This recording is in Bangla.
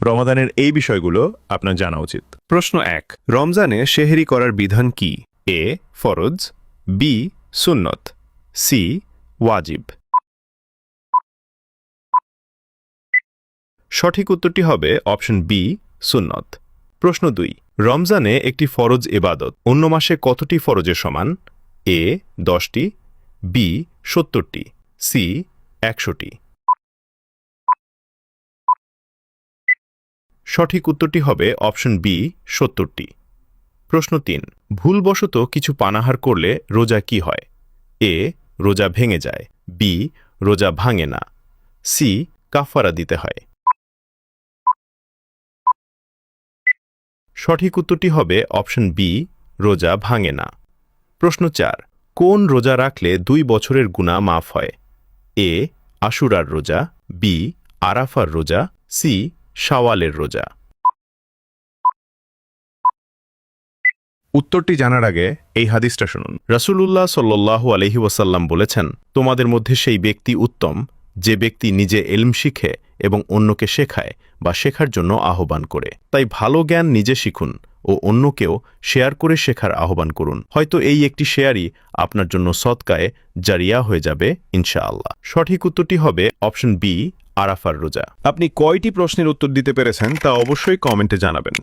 রমাদানের এই বিষয়গুলো আপনার জানা উচিত। প্রশ্ন 1, রমজানে সেহরি করার বিধান কি? এ ফরজ, বি সুন্নত, সি ওয়াজিব। সঠিক উত্তরটি হবে অপশন বি সুন্নত। প্রশ্ন 2, রমজানে একটি ফরজ ইবাদত অন্য মাসে কতটি ফরজের সমান? এ 10টি, বি 70টি, সি 100টি। সঠিক উত্তরটি হবে অপশন বি 70টি। প্রশ্ন 3, ভুলবশত কিছু পানাহার করলে রোজা কি হয়? এ রোজা ভেঙে যায়, বি রোজা ভাঙে না, সি কাফারা দিতে হয়। সঠিক উত্তরটি হবে অপশন বি রোজা ভাঙে না। প্রশ্ন 4, কোন রোজা রাখলে 2 বছরের গুনাহ মাফ হয়? এ আশুরার রোজা, বি আরাফার রোজা, সি শাওয়ালের রোজা। উত্তরটি জানার আগে এই হাদিসটা শুনুন। রাসূলুল্লাহ সাল্লাল্লাহু আলাইহি ওয়াসাল্লাম বলেছেন, তোমাদের মধ্যে সেই ব্যক্তি উত্তম যে ব্যক্তি নিজে ইলম শিখে এবং অন্যকে শেখায় বা শেখার জন্য আহ্বান করে। তাই ভালো জ্ঞান নিজে শিখুন ও অন্যকেও শেয়ার করে শেখার আহ্বান করুন। হয়তো এই একটি শেয়ারই আপনার জন্য সদকায়ে জারিয়া হয়ে যাবে ইনশাআল্লাহ। সঠিক উত্তরটি হবে অপশন বি আরাফার রোজা। আপনি কয়টি প্রশ্নের উত্তর দিতে পেরেছেন তা অবশ্যই কমেন্টে জানাবেন।